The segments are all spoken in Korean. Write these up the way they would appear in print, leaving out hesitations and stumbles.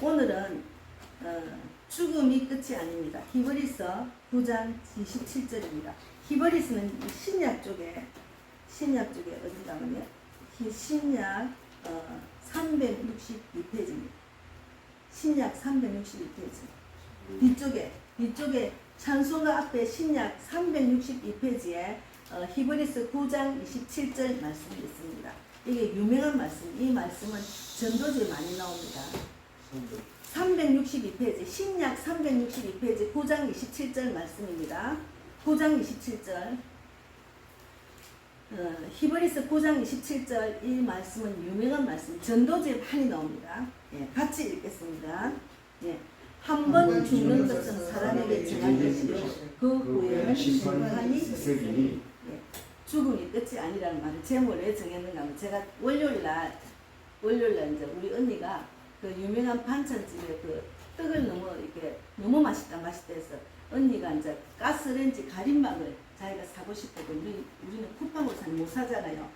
오늘은 죽음이 끝이 아닙니다. 히브리서 9장 27절입니다. 히브리서는 신약 쪽에 어디 가면요? 신약 362페이지입니다. 신약 362페이지. 뒤쪽에 찬송가 앞에 신약 362페이지에 히브리서 9장 27절 말씀이 있습니다. 이게 유명한 말씀. 이 말씀은 전도지에 많이 나옵니다. 362페이지, 신약 362페이지 9장 27절 말씀입니다. 9장 27절. 히브리서 9장 27절 이 말씀은 유명한 말씀. 전도지에 많이 나옵니다. 예, 같이 읽겠습니다. 예. 한 번 죽는 것은 사람에게 정한 것이요 그 후에는 심판이 있으니 죽음이 끝이 아니라는 말을 제목을 왜 정했는가 하면 제가 월요일날 이제 우리 언니가 그 유명한 반찬집에 그 떡을 너무 맛있다 해서 언니가 이제 가스레인지 가림막을 자기가 사고 싶거든. 우리는 쿠팡으로 못 사잖아요.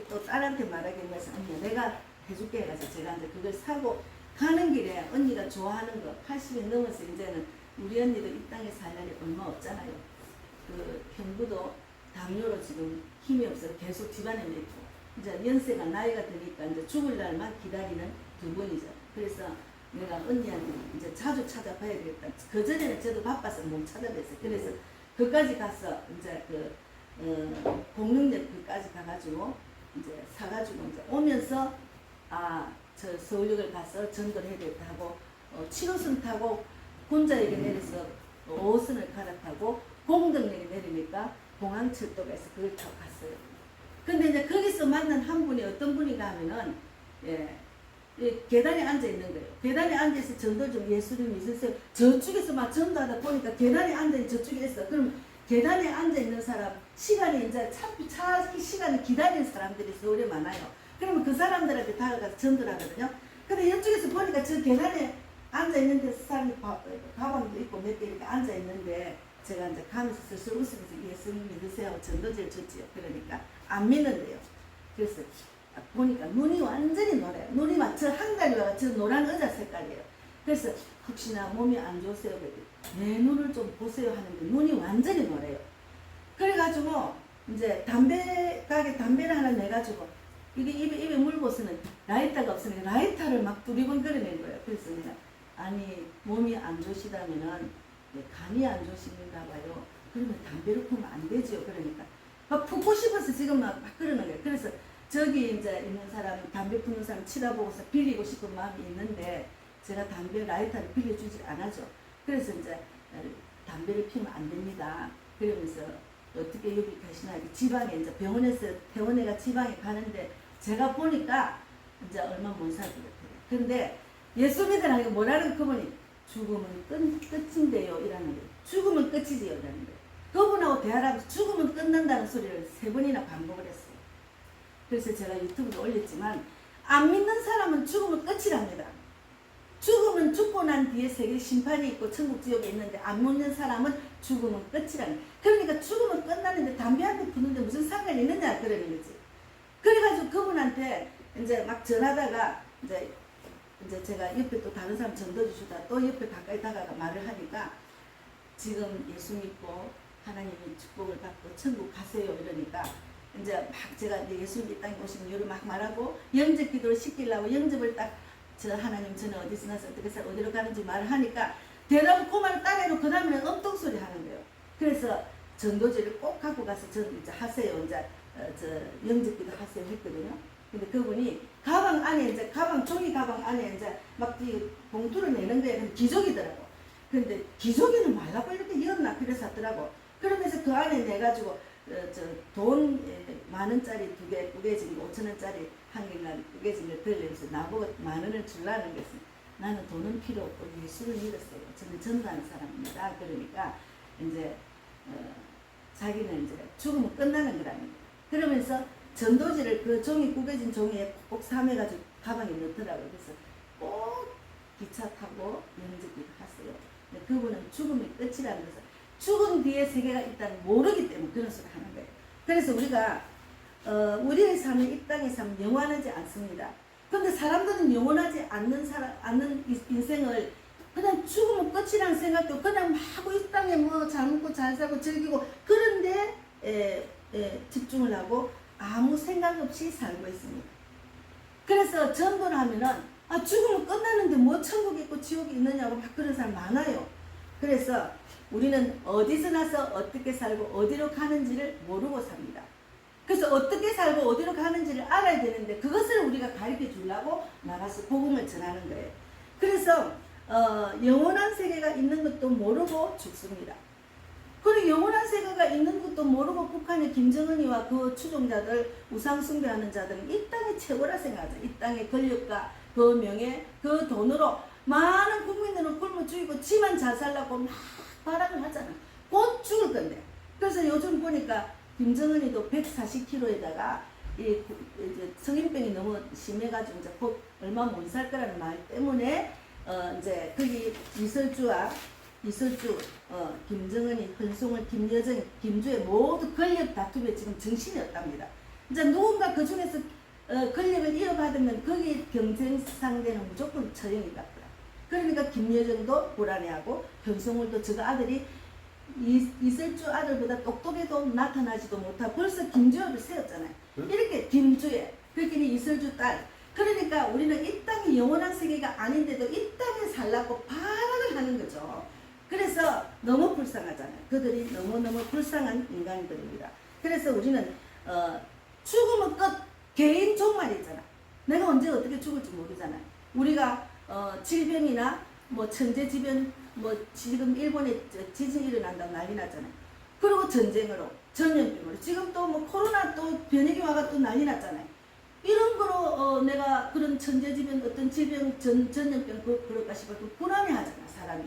또 딸한테 말하기 위해서 언니야 내가 해줄게 해가지고 제가 이제 그걸 사고 가는 길에 언니가 좋아하는 거 80이 넘어서 이제는 우리 언니도 이 땅에 살 날이 얼마 없잖아요. 그 형부도 당뇨로 지금 힘이 없어서 계속 집안에 있고 이제 연세가 나이가 드니까 이제 죽을 날만 기다리는 두 분이죠. 그래서 내가 언니한테 이제 자주 찾아봐야 되겠다. 그 전에는 저도 바빠서 못 찾아뵀어요. 그래서 그까지 가서 이제 공릉역 그까지 가가지고 이제 사가지고 이제 오면서 저 서울역을 가서 전도를 해야 되겠다 하고 7호선 타고 군자역에 내려서 5호선을 갈아타고 공덕역에 내리니까 공항철도가 있어 그걸 타고 갔어요. 근데 이제 거기서 만난 한 분이 어떤 분인가 하면은 계단에 앉아 있는 거예요. 계단에 앉아서 전도 좀 예수님 믿으세요. 저쪽에서 막 전도하다 보니까 계단에 앉아 저쪽에 있어. 그럼 계단에 앉아 있는 사람 시간이 이제 차 시간을 기다리는 사람들이 서울에 많아요. 그러면 그 사람들한테 다가가서 전도를 하거든요. 근데 이쪽에서 보니까 저 계단에 앉아 있는데 사람이 가방도 있고 몇 개 이렇게 앉아 있는데 제가 이제 가면서 슬슬 웃으면서 예수님 믿으세요. 전도지를 줬지요. 그러니까 안 믿는데요. 그래서 보니까 눈이 완전히 노래요. 눈이 막 저 한가리와 저 노란 의자 색깔이에요. 그래서 혹시나 몸이 안 좋으세요? 내 눈을 좀 보세요 하는데 눈이 완전히 노래요. 그래가지고 이제 담배 가게 담배를 하나 내가지고 이게 입에 물 벗으면 라이터가 없으니까 라이터를 막 두리번 걸어낸 거예요. 그래서 내가 아니 몸이 안 좋으시다면은 간이 안 좋으신가 봐요. 그러면 담배를 피우면 안 되지요. 그러니까 막 푸고 싶어서 지금 막 그러는 거예요. 그래서 저기 이제 있는 사람 담배 피우는 사람 치다보고서 빌리고 싶은 마음이 있는데 제가 담배 라이터를 빌려주지 않아죠. 그래서 이제 담배를 피우면 안 됩니다. 그러면서 어떻게 여기 가시나 지방에 이제 병원에서 퇴원해가 지방에 가는데 제가 보니까 이제 얼마 못 살 것 같아요. 근데 예수 믿으라는 뭐라는 그분이 죽음은 끝인데요 이라는 거예요. 죽음은 끝이지요 이라는 거예요. 그분하고 대화하면서 죽음은 끝난다는 소리를 3번이나 반복을 했어요. 그래서 제가 유튜브에 올렸지만 안 믿는 사람은 죽음은 끝이랍니다. 죽음은 죽고 난 뒤에 세계 심판이 있고 천국 지옥이 있는데 안 믿는 사람은 죽음은 끝이라는 거예요. 그러니까 죽음은 끝나는데 담배 한 대 피우는데 무슨 상관이 있느냐 그러는 거지. 그래가지고 그분한테 이제 막 전하다가 이제 제가 옆에 또 다른 사람 전도 주시다 또 옆에 가까이 다가가 말을 하니까 지금 예수 믿고 하나님의 축복을 받고 천국 가세요 이러니까 이제 막 제가 예수님 이 땅에 오시면 요를 막 말하고 영접 기도를 시키려고 영접을 딱 저 하나님 저는 어디서 나서 어떻게 해서 어디로 가는지 말을 하니까 대답을 그 말을 따내놓고 그 다음에 엉뚱소리 하는 거예요. 그래서 전도지를 꼭 갖고 가서 저 이제 하세요. 이제 저 영접기도 하세요 했거든요. 근데 그분이 가방 안에 이제 종이 가방 안에 이제 막 이 봉투를 내는 거예요. 기저귀더라고. 근데 기저귀는 말라고 이렇게 이었나 그래서 하더라고. 그러면서 그 안에 내가지고 돈 10,000원짜리 2개 구겨진 거 5,000원짜리 한 개가 구겨진 걸 들려서 나보고 10,000원을 주려는 것은 나는 돈은 필요 없고 예수를 믿었어요. 저는 전도하는 사람입니다. 그러니까 이제 자기는 이제 죽으면 끝나는 거라는 거예요. 그러면서 전도지를 그 종이 구겨진 종이에 꼭 삼해가지고 가방에 넣더라고요. 그래서 꼭 기차 타고 영접기도 하세요. 근데 그분은 죽음이 끝이라는 것을 죽은 뒤에 세계가 일단 모르기 때문에 그런 소리 하는 거예요. 그래서 우리가 우리의 삶은 이 땅의 삶은 영원하지 않습니다. 근데 사람들은 영원하지 않는 인생을 그냥 죽으면 끝이라는 생각도 그냥 막 하고 이 땅에 뭐 잘 먹고 잘 살고 즐기고 그런데 집중을 하고 아무 생각 없이 살고 있습니다. 그래서 전도를 하면은 죽으면 끝나는데 뭐 천국이 있고 지옥이 있느냐고 막 그런 사람 많아요. 그래서 우리는 어디서 나서 어떻게 살고 어디로 가는지를 모르고 삽니다. 그래서 어떻게 살고 어디로 가는지를 알아야 되는데 그것을 우리가 가르쳐 주려고 나가서 복음을 전하는 거예요. 그래서 영원한 세계가 있는 것도 모르고 죽습니다. 그리고 영원한 세계가 있는 것도 모르고 북한의 김정은이와 그 추종자들 우상 숭배하는 자들은 이 땅이 최고라 생각하죠. 이 땅의 권력과 그 명예 그 돈으로 많은 국민들은 굶어 죽이고 지만 잘 살라고 막 발악을 하잖아. 곧 죽을 건데. 그래서 요즘 보니까 김정은이도 140kg에다가 이제 성인병이 너무 심해가지고 이제 곧 얼마 못 살 거라는 말 때문에 이제 거기 이설주, 김정은이, 현송을, 김여정, 김주의 모두 권력 다툼에 지금 정신이 없답니다. 이제 누군가 그 중에서 권력을 이어받으면 거기 경쟁 상대는 무조건 처형이 같더라. 그러니까 김여정도 불안해하고 현송을도 저가 아들이 이설주 아들보다 똑똑해도 나타나지도 못하고 벌써 김주엽을 세웠잖아요. 이렇게 김주엽, 그렇게 이설주 딸. 그러니까 우리는 이 땅이 영원한 세계가 아닌데도 이 땅에 살라고 발악을 하는 거죠. 그래서 너무 불쌍하잖아요. 그들이 너무너무 불쌍한 인간들입니다. 그래서 우리는 죽으면 끝, 개인 종말이잖아. 내가 언제 어떻게 죽을지 모르잖아요. 우리가 질병이나 뭐 천재지변, 뭐 지금 일본에 지진이 일어난다고 난리 났잖아요. 그리고 전쟁으로, 전염병으로, 지금 또 뭐 코로나 또 변이기 와가 또 난리 났잖아요. 이런 거로 내가 그런 천재지변 어떤 질병 전염병 그럴까 싶어도 불안해하잖아 사람이.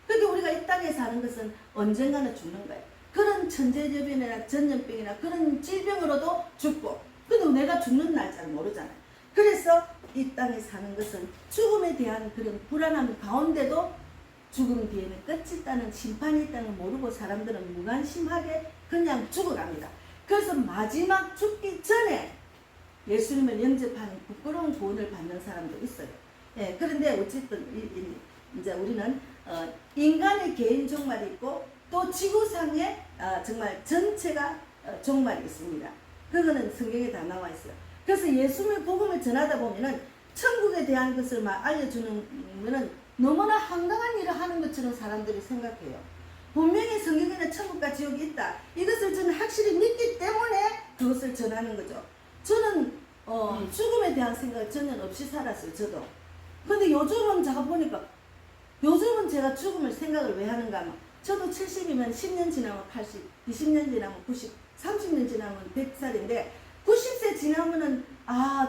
그러니까 우리가 이 땅에 사는 것은 언젠가는 죽는 거예요. 그런 천재지변이나 전염병이나 그런 질병으로도 죽고 근데 내가 죽는 날짜를 모르잖아요. 그래서 이 땅에 사는 것은 죽음에 대한 그런 불안함 가운데도 죽음 뒤에는 끝이 있다는 심판이 있다는 걸 모르고 사람들은 무관심하게 그냥 죽어갑니다. 그래서 마지막 죽기 전에 예수님을 영접하는 부끄러운 구원을 받는 사람도 있어요. 예, 그런데 어쨌든 이제 우리는 인간의 개인 종말이 있고 또 지구상에 정말 전체가 종말이 있습니다. 그거는 성경에 다 나와 있어요. 그래서 예수님의 복음을 전하다 보면은 천국에 대한 것을 막 알려주는 거는 너무나 황당한 일을 하는 것처럼 사람들이 생각해요. 분명히 성경에는 천국과 지옥이 있다. 이것을 저는 확실히 믿기 때문에 그것을 전하는 거죠. 저는 죽음에 대한 생각을 전혀 없이 살았어요. 저도. 근데 요즘은 제가 보니까 요즘은 제가 죽음을 생각을 왜 하는가 하면 저도 70이면 10년 지나면 80, 20년 지나면 90, 30년 지나면 100살인데 90세 지나면은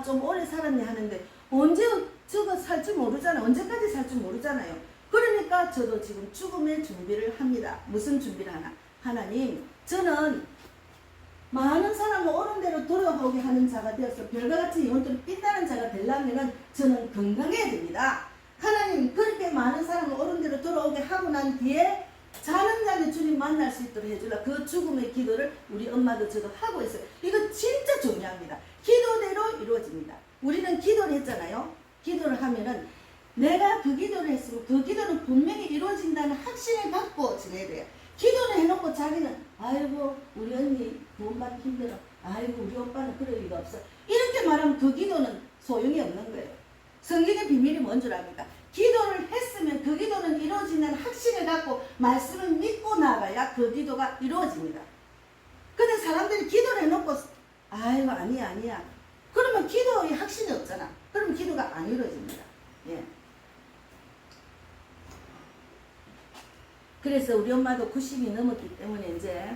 좀 오래 살았네 하는데 언제 저거 살지 모르잖아요. 언제까지 살지 모르잖아요. 그러니까 저도 지금 죽음의 준비를 합니다. 무슨 준비를 하나? 하나님, 저는 많은 사람을 옳은 대로 돌아오게 하는 자가 되어서 별과 같이 영혼들을 빛나는 자가 되려면 저는 건강해야 됩니다. 하나님, 그렇게 많은 사람을 옳은 대로 돌아오게 하고 난 뒤에 자는 자는 주님 만날 수 있도록 해주라. 그 죽음의 기도를 우리 엄마도 저도 하고 있어요. 이거 진짜 중요합니다. 기도대로 이루어집니다. 우리는 기도를 했잖아요. 기도를 하면은 내가 그 기도를 했으면 그 기도는 분명히 이루어진다는 확신을 갖고 지내야 돼요. 기도를 해놓고 자기는 아이고 우리 언니 구원받기 힘들어. 아이고 우리 오빠는 그럴 리가 없어. 이렇게 말하면 그 기도는 소용이 없는 거예요. 성경의 비밀이 뭔 줄 압니까? 기도를 했으면 그 기도는 이루어진다는 확신을 갖고 말씀을 믿고 나가야 그 기도가 이루어집니다. 근데 사람들이 기도를 해놓고 아이고 아니야. 그러면 기도의 확신이 없잖아. 그러면 기도가 안 이루어집니다. 예. 그래서 우리 엄마도 90이 넘었기 때문에 이제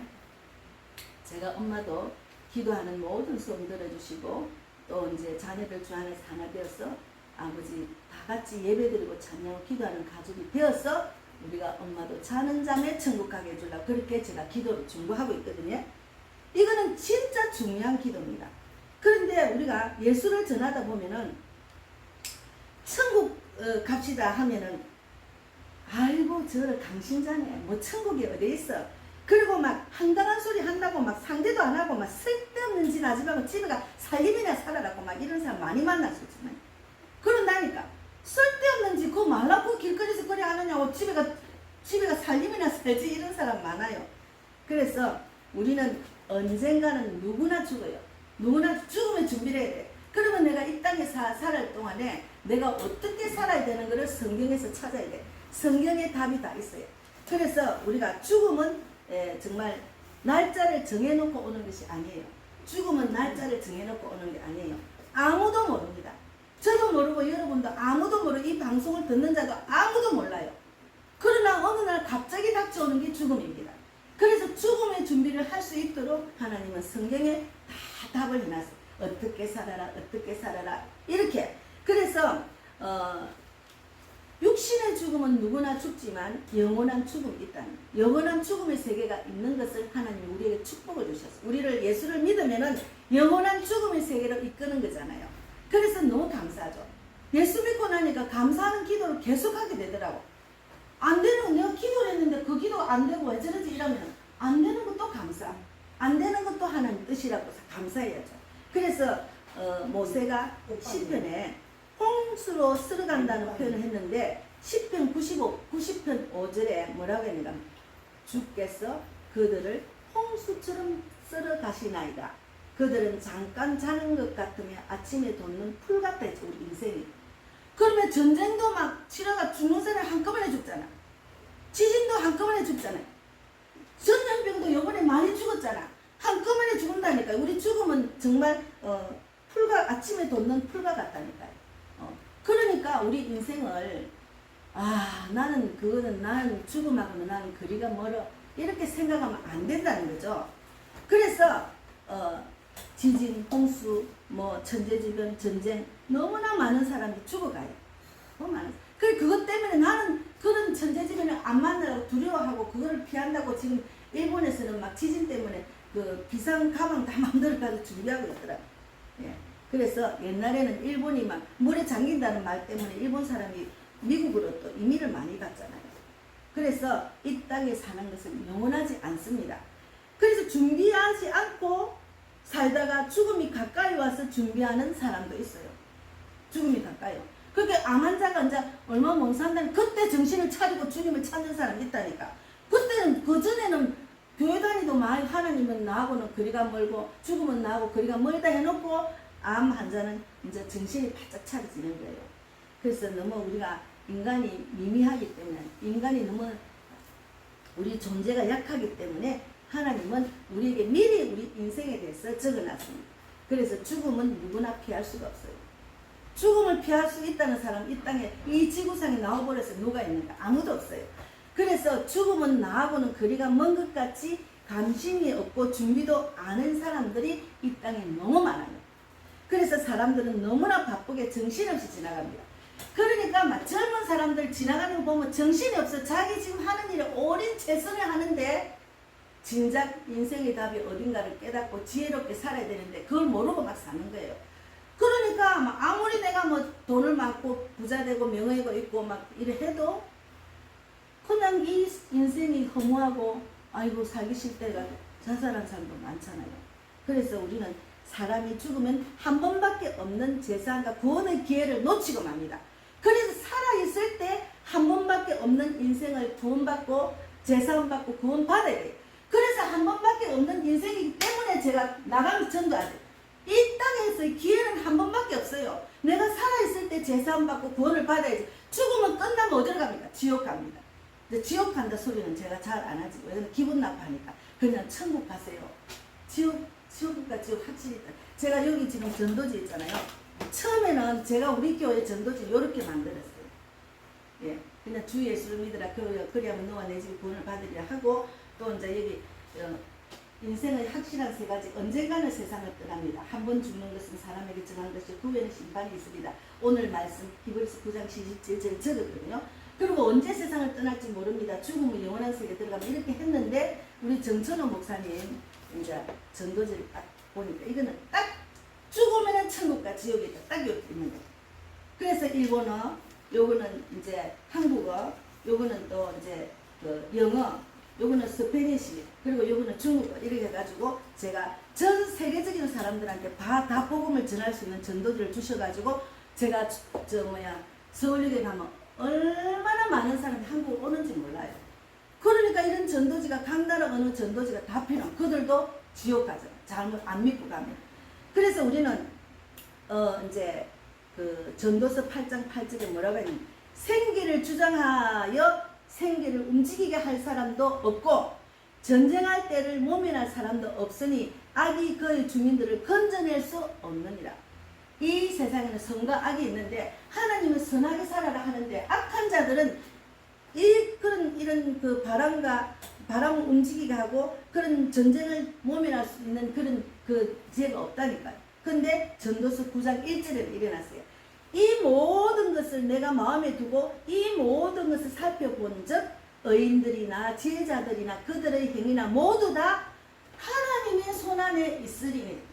제가 엄마도 기도하는 모든 소원 들어주시고 또 이제 자녀들 주 안에서 하나 되어서 아버지 다 같이 예배드리고 찬양하고 기도하는 가족이 되어서 우리가 엄마도 자는 잠에 천국 가게 해주려고 그렇게 제가 기도를 중보하고 있거든요. 이거는 진짜 중요한 기도입니다. 그런데 우리가 예수를 전하다 보면은 천국 갑시다 하면은 아이고 저를 당신자네 뭐 천국이 어디 있어. 그리고 막 황당한 소리 한다고 막 상대도 안 하고 막 쓸데없는 짓 하지 말고 집에 가 살림이나 살아라고 막 이런 사람 많이 만날 수 있잖아요. 있다니까. 쓸데없는지 그 말라고 길거리에서 그래 하느냐고 집에가 살림이나 살지 이런 사람 많아요. 그래서 우리는 언젠가는 누구나 죽어요. 누구나 죽음의 준비를 해야 돼. 그러면 내가 이 땅에 살을 동안에 내가 어떻게 살아야 되는 것을 성경에서 찾아야 돼. 성경에 답이 다 있어요. 그래서 우리가 죽음은 정말 날짜를 정해놓고 오는 것이 아니에요. 죽음은 날짜를 정해놓고 오는 게 아니에요. 아무도 모릅니다. 저도 모르고 여러분도 아무도 모르고 이 방송을 듣는 자도 아무도 몰라요. 그러나 어느 날 갑자기 닥쳐오는 게 죽음입니다. 그래서 죽음의 준비를 할 수 있도록 하나님은 성경에 다 답을 해놨어요. 어떻게 살아라, 어떻게 살아라, 이렇게. 그래서 육신의 죽음은 누구나 죽지만 영원한 죽음이 있다는, 영원한 죽음의 세계가 있는 것을 하나님이 우리에게 축복을 주셨어요. 우리를 예수를 믿으면은 영원한 죽음의 세계로 이끄는 거잖아요. 그래서 너무 감사하죠. 예수 믿고 나니까 감사하는 기도를 계속하게 되더라고. 안 되는 거, 내가 기도를 했는데 그 기도 안 되고 왜 저러지 이러면 안 되는 것도 감사, 안 되는 것도 하나님 뜻이라고 감사해야죠. 그래서 모세가 시편에 홍수로 쓸어간다는 표현을 했는데 시편 90편 5절에 뭐라고 했는가, 주께서 그들을 홍수처럼 쓸어가시나이다. 그들은 잠깐 자는 것 같으며 아침에 돋는 풀 같다 했죠. 우리 인생이. 그러면 전쟁도 막 치러가 죽는 사람이 한꺼번에 죽잖아. 지진도 한꺼번에 죽잖아. 전염병도 요번에 많이 죽었잖아. 한꺼번에 죽는다니까. 우리 죽음은 정말 풀과 아침에 돋는 풀과 같다니까요. 그러니까 우리 인생을 나는 죽음하고는 나는 거리가 멀어 이렇게 생각하면 안 된다는 거죠. 그래서 지진, 홍수, 천재지변, 전쟁 너무나 많은 사람이 죽어가요. 너무 많은. 그것 때문에 나는 그런 천재지변을 안 만나고 두려워하고 그거를 피한다고 지금 일본에서는 막 지진 때문에 그 비상 가방 다 만들어가지고 준비하고 있더라고요. 예. 그래서 옛날에는 일본이 막 물에 잠긴다는 말 때문에 일본 사람이 미국으로 또 이민을 많이 갔잖아요. 그래서 이 땅에 사는 것은 영원하지 않습니다. 그래서 준비하지 않고 살다가 죽음이 가까이 와서 준비하는 사람도 있어요. 죽음이 가까이. 그렇게 암 환자가 이제 얼마 못 산다는 그때 정신을 차리고 주님을 찾는 사람이 있다니까. 그때는 그전에는 교회 다니도 많이 하나님은 나하고는 거리가 멀고 죽음은 나하고 거리가 멀다 해놓고 암 환자는 이제 정신이 바짝 차려지는 거예요. 그래서 너무 우리가 인간이 미미하기 때문에, 인간이 너무 우리 존재가 약하기 때문에 하나님은 우리에게 미리 우리 인생에 대해서 적어놨습니다. 그래서 죽음은 누구나 피할 수가 없어요. 죽음을 피할 수 있다는 사람 이 땅에 이 지구상에 나와버려서 누가 있는가? 아무도 없어요. 그래서 죽음은 나하고는 거리가 먼 것 같이 감심이 없고 준비도 않은 사람들이 이 땅에 너무 많아요. 그래서 사람들은 너무나 바쁘게 정신없이 지나갑니다. 그러니까 막 젊은 사람들 지나가는 거 보면 정신이 없어. 자기 지금 하는 일에 올인 최선을 하는데 진작 인생의 답이 어딘가를 깨닫고 지혜롭게 살아야 되는데 그걸 모르고 막 사는 거예요. 그러니까 막 아무리 내가 돈을 많고 부자 되고 명예가 있고 막 이래 해도 그냥 이 인생이 허무하고 아이고 살기 싫대가 자살한 사람도 많잖아요. 그래서 우리는 사람이 죽으면 한 번밖에 없는 재산과 구원의 기회를 놓치고 맙니다. 그래서 살아있을 때 한 번밖에 없는 인생을 구원받고 재산받고 구원받아야 돼요. 그래서 한 번밖에 없는 인생이기 때문에 제가 나가면 전도하죠. 이 땅에서의 기회는 한 번밖에 없어요. 내가 살아있을 때 재산받고 구원을 받아야지. 죽으면 끝나면 어디로 갑니까? 지옥 갑니다. 근데 지옥 간다 소리는 제가 잘 안 하지. 왜냐면 기분 나빠하니까. 그냥 천국 가세요. 지옥과 지옥 확실히 있다. 제가 여기 지금 전도지 있잖아요. 처음에는 제가 우리 교회 전도지 이렇게 만들었어요. 예, 그냥 주 예수를 믿으라. 그래야만 너와 내 집이 구원을 받으리라 하고 또 이제 여기 인생의 확실한 세 가지. 언젠가는 세상을 떠납니다. 한 번 죽는 것은 사람에게 정한 것이 그 후에는 심판이 있으리라. 오늘 말씀 히브리서 9장 17절 적었거든요. 그리고 언제 세상을 떠날지 모릅니다. 죽음은 영원한 세계에 들어가면 이렇게 했는데 우리 정천호 목사님 이제 전도지를 딱 보니까 이거는 딱 죽으면은 천국과 지옥이 있다. 딱 이렇게 있는 거예요. 그래서 일본어, 요거는 이제 한국어, 요거는 또 이제 그 영어, 요거는 스페니시, 그리고 요거는 중국어 이렇게 해가지고 제가 전 세계적인 사람들한테 다 복음을 전할 수 있는 전도지를 주셔가지고 제가 서울역에 가면 얼마나 많은 사람이 한국 오는지 몰라요. 그러니까 이런 전도지가 각 나라 어느 전도지가 다 필요한 그들도 지옥 가잖아. 잘못 안 믿고 가면. 그래서 우리는 이제 그 전도서 8장 8절에 뭐라고 했냐면 생기를 주장하여 생기를 움직이게 할 사람도 없고 전쟁할 때를 모면할 사람도 없으니 악이 그의 주민들을 건져낼 수 없느니라. 이 세상에는 선과 악이 있는데 하나님은 선하게 살아라 하는데 악한 자들은 이런 그 바람을 움직이게 하고 그런 전쟁을 모면할 수 있는 그런 그 지혜가 없다니까요. 근데 전도서 9장 1절에 일어났어요. 이 모든 것을 내가 마음에 두고 이 모든 것을 살펴본 즉 의인들이나 지혜자들이나 그들의 행위나 모두 다 하나님의 손 안에 있으리니.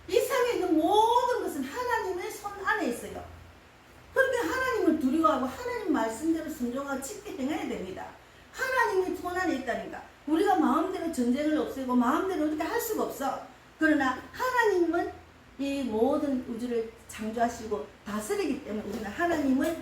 이 세상에 있는 모든 것은 하나님의 손 안에 있어요. 그러니까 하나님을 두려워하고 하나님 말씀대로 순종하고 지켜 행해야 됩니다. 하나님이 손 안에 있다니까. 우리가 마음대로 전쟁을 없애고 마음대로 어떻게 할 수가 없어. 그러나 하나님은 이 모든 우주를 창조하시고 다스리기 때문에 우리는 하나님을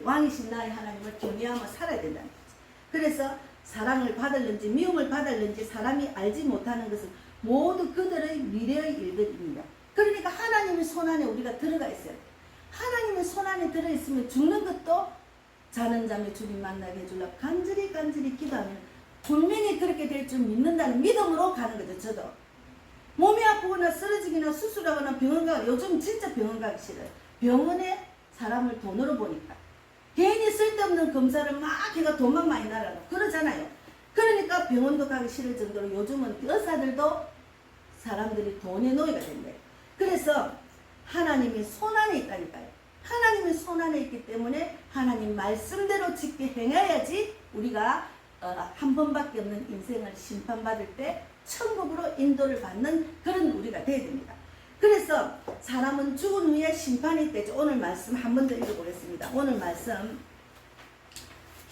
왕이신 나의 하나님을 경외하며 살아야 된다는 거죠. 그래서 사랑을 받을는지 미움을 받을는지 사람이 알지 못하는 것은 모두 그들의 미래의 일들입니다. 그러니까 하나님의 손 안에 우리가 들어가 있어야 돼요. 하나님의 손 안에 들어있으면 죽는 것도 자는 잠에 주님 만나게 해주려고 간절히 기도하면 분명히 그렇게 될 줄 믿는다는 믿음으로 가는 거죠. 저도 몸이 아프거나 쓰러지거나 수술하거나 병원 가고 요즘 진짜 병원 가기 싫어요. 병원에 사람을 돈으로 보니까 괜히 쓸데없는 검사를 막 해가 돈만 많이 나라고 그러잖아요. 그러니까 병원도 가기 싫을 정도로 요즘은 의사들도 사람들이 돈의 노예가 된대요. 그래서 하나님의 손 안에 있다니까요. 하나님의 손 안에 있기 때문에 하나님 말씀대로 지켜 행해야지 우리가 한 번밖에 없는 인생을 심판받을 때 천국으로 인도를 받는 그런 우리가 되어야 됩니다. 그래서 사람은 죽은 후에 심판이 있대죠. 오늘 말씀 한 번 더 읽어보겠습니다. 오늘 말씀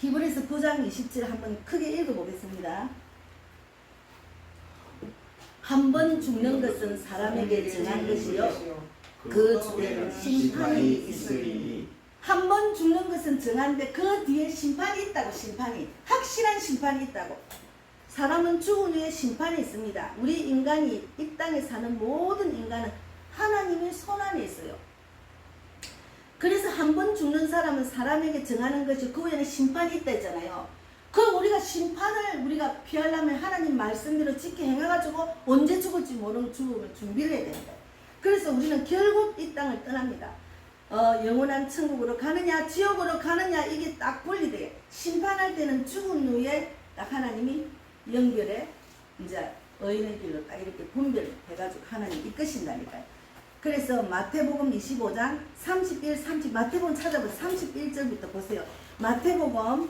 히브리서 9장 27 한번 크게 읽어보겠습니다. 한 번 죽는 것은 사람에게 정한 것이요 그 뒤에는 심판이 있으리니. 한 번 죽는 것은 정한데 그 뒤에 심판이 있다고. 심판이 확실한 심판이 있다고. 사람은 죽은 후에 심판이 있습니다. 우리 인간이 이 땅에 사는 모든 인간은 하나님의 손 안에 있어요. 그래서 한 번 죽는 사람은 사람에게 정하는 것이 그 후에는 심판이 있다 했잖아요. 그 우리가 심판을 우리가 피하려면 하나님 말씀대로 지켜 행해가지고 언제 죽을지 모르는 죽음을 준비를 해야 됩니다. 그래서 우리는 결국 이 땅을 떠납니다. 영원한 천국으로 가느냐 지옥으로 가느냐 이게 딱 분리돼요. 심판할 때는 죽은 후에 딱 하나님이 연결해 이제 의인의 길로 딱 이렇게 분별해가지고 하나님 이끄신다니까요. 그래서 마태복음 25장 31, 30 마태복음 찾아보세요. 31절부터 보세요. 마태복음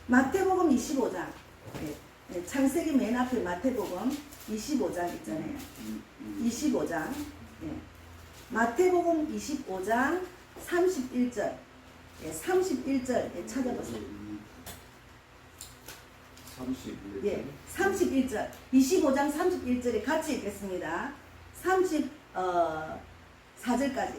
마태복음 25장 창세기 맨 앞에 마태복음 25장 있잖아요. 25장 마태복음 25장 31절 31절 찾아보세요. 31절 25장 31절에 같이 읽겠습니다. 34절까지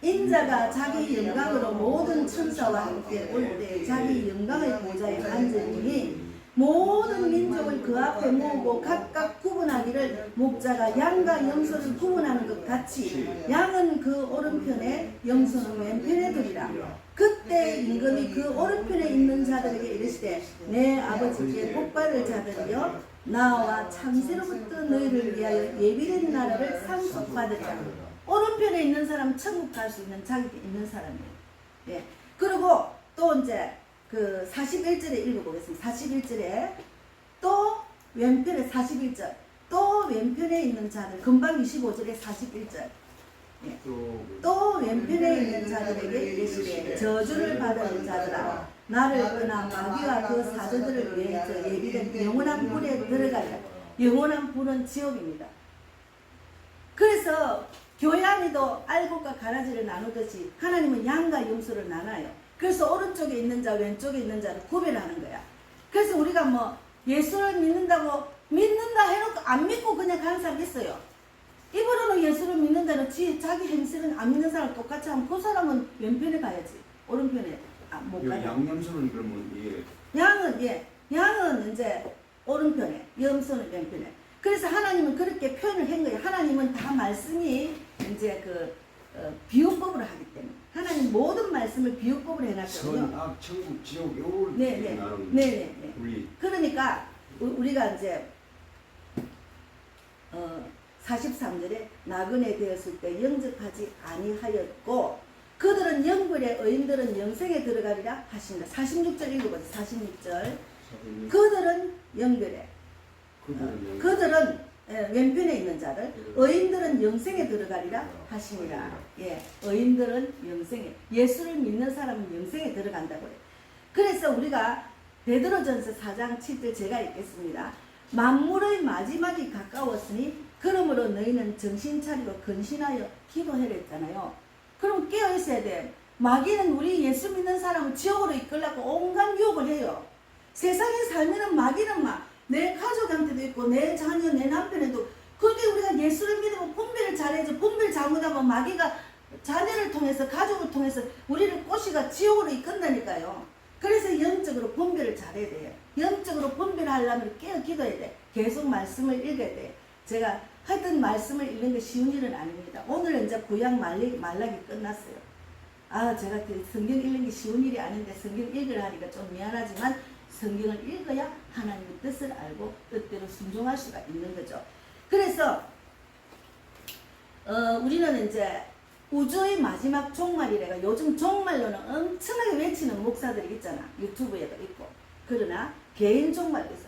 인자가 자기 영광으로 모든 천사와 함께 올 때 자기 영광의 보좌에 앉으니 모든 민족을 그 앞에 모으고 각각 구분하기를 목자가 양과 염소를 구분하는 것 같이 양은 그 오른편에 염소는 왼편에 두리라. 그때 임금이 그 오른편에 있는 자들에게 이르시되 내 아버지께 복받을 자들이여 나와 창세로부터 너희를 위하여 예비된 나라를 상속받으리라. 오른편에 있는 사람은 천국 갈 수 있는 자격이 있는 사람이에요. 그리고 또 이제 그 41절에 읽어보겠습니다. 41절에 또 왼편에 41절 또 왼편에 있는 자들 금방 25절에 41절 또 왼편에 있는 자들에게 이르시되 저주를 받은 자들아 나를 떠나 마귀와 그 사자들을 위해서 예비된 영원한 불에 들어가리라. 영원한 불은 지옥입니다. 그래서 교회 안에도 알곡과 가라지를 나누듯이 하나님은 양과 염소를 나눠요. 그래서 오른쪽에 있는 자 왼쪽에 있는 자를 구별하는 거야. 그래서 우리가 뭐 예수를 믿는다 해놓고 안 믿고 그냥 가는 사람 있어요. 입으로는 예수를 믿는다는 자기 행실은 안 믿는 사람 똑같이 하면 그 사람은 왼편에 가야지. 오른편에 못 가요. 양념소는 그러면 이게 양은 이제 오른편에, 염소는 왼편에. 그래서 하나님은 그렇게 표현을 한 거예요. 하나님은 다 말씀이 이제 비유법으로 하기 때문에 하나님 모든 말씀을 비유법으로 해놨거든요. 선악 천국 지옥 요걸 나누는 네네. 우리 그러니까 우리가 이제 43절에 나그네 되었을 때 영접하지 아니하였고 그들은 영벌에 의인들은 영생에 들어가리라 하신다. 46절 읽어보세요. 46절. 그들은 영별에 그들은 왼편에 있는 자들 의인들은 영생에 들어가리라 하시니라. 예, 의인들은 영생에 예수를 믿는 사람은 영생에 들어간다고 해요. 그래서 우리가 베드로전서 4장 7절 제가 읽겠습니다. 만물의 마지막이 가까웠으니 그러므로 너희는 정신 차리고 근신하여 기도해라 했잖아요. 그럼 깨어 있어야 돼. 마귀는 우리 예수 믿는 사람을 지옥으로 이끌려고 온갖 유혹을 해요. 세상에 살면은 마귀는 내 가족한테도 있고 내 자녀 내 남편에도 그렇게 우리가 예수를 믿으면 분별을 잘해야죠. 분별 잘못하면 마귀가 자녀를 통해서 가족을 통해서 우리를 꼬시가 지옥으로 이끈다니까요. 그래서 영적으로 분별을 잘해야 돼요. 영적으로 분별하려면 깨어 기도해야 돼. 계속 말씀을 읽어야 돼. 제가 하여튼 말씀을 읽는 게 쉬운 일은 아닙니다. 오늘 이제 구약 말락이 끝났어요. 제가 성경 읽는 게 쉬운 일이 아닌데 성경 읽으라 하니까 좀 미안하지만 성경을 읽어야 하나님의 뜻을 알고 뜻대로 순종할 수가 있는 거죠. 그래서 우리는 이제 우주의 마지막 종말이래가 요즘 종말로는 엄청나게 외치는 목사들이 있잖아. 유튜브에도 있고. 그러나 개인 종말도 있어.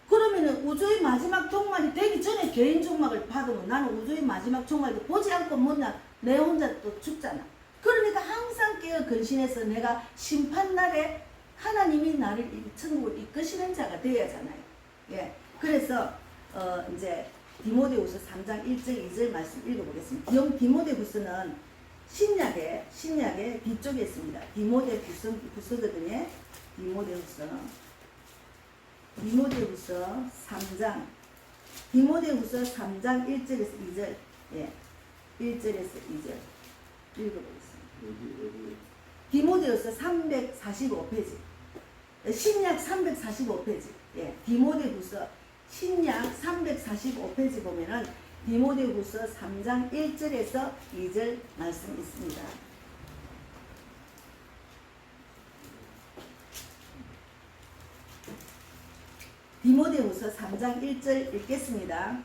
그러면은 우주의 마지막 종말이 되기 전에 개인 종말을 받으면 나는 우주의 마지막 종말도 보지 않고 못나 내 혼자 또 죽잖아. 그러니까 항상 깨어 근신해서 내가 심판날에 하나님이 나를 천국을 이끄시는 자가 되어야 하잖아요. 예. 그래서 이제 디모데후서 3장 1절 2절 말씀 읽어보겠습니다. 디모데후서는 신약의 뒤쪽에 있습니다. 디모데후서거든요. 디모데후서 3장 1절에서 2절 1절에서 2절 읽어보겠습니다. 디모데후서 345페이지 신약 345페이지 디모데후서 신약 345페이지 보면은 디모데후서 3장 1절에서 2절 말씀 있습니다. 디모데후서 3장 1절 읽겠습니다.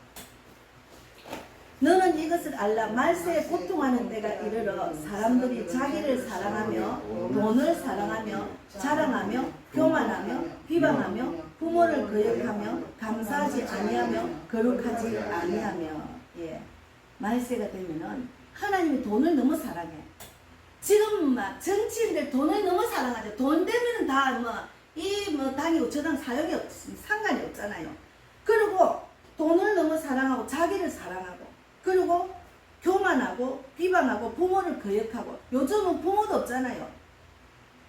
너는 이것을 알라. 말세에 고통하는 때가 이르러 사람들이 자기를 사랑하며 돈을 사랑하며 자랑하며 교만하며 비방하며 부모를 거역하며 감사하지 아니하며 거룩하지 아니하며. 말세가 되면은 하나님이 돈을 너무 사랑해. 지금 정치인들 돈을 너무 사랑하죠. 돈 되면은 다 당이고 저 당 사역이 상관이 없잖아요. 그리고 돈을 너무 사랑하고 자기를 사랑하고 그리고 교만하고 비방하고 부모를 거역하고 요즘은 부모도 없잖아요.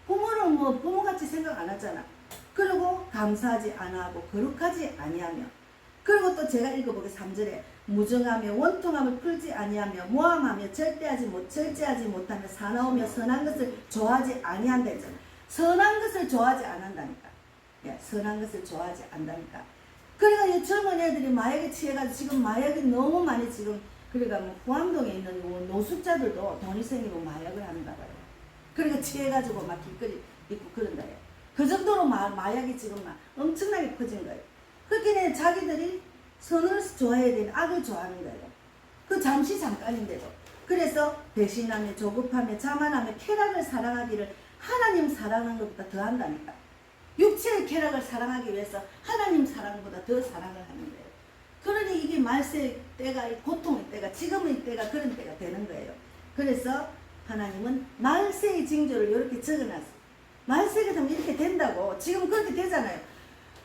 부모는 부모같이 생각 안 하잖아. 그리고 감사하지 않아하고 거룩하지 아니하며 그리고 또 제가 읽어보겠습니다. 3절에 무정하며 원통함을 풀지 아니하며 모함하며 절제하지 못하며 사나우며 선한 것을 좋아하지 아니한다 했잖아. 선한 것을 좋아하지 않는다니까. 선한 것을 좋아하지 않는다니까. 그러니까 이 젊은 애들이 마약에 취해가지고 지금 마약이 너무 많이 지금 그러니까 후암동에 있는 노숙자들도 돈이 생기고 마약을 하는가 봐요. 그러니까 취해가지고 막 길거리 있고 그런다 해요. 그 정도로 마약이 지금 엄청나게 퍼진 거예요. 그렇게 자기들이 선을 좋아해야 되는 악을 좋아하는 거예요. 그 잠깐인데도. 그래서 배신하며 조급하며 자만하며 쾌락을 사랑하기를 하나님 사랑하는 것보다 더 한다니까. 육체의 쾌락을 사랑하기 위해서 하나님 사랑보다 더 사랑을 하는 거예요. 그러니 이게 말세 때가 고통의 때가 지금의 때가 그런 때가 되는 거예요. 그래서 하나님은 말세의 징조를 이렇게 적어놨어요. 말세가 되면 이렇게 된다고. 지금 그렇게 되잖아요.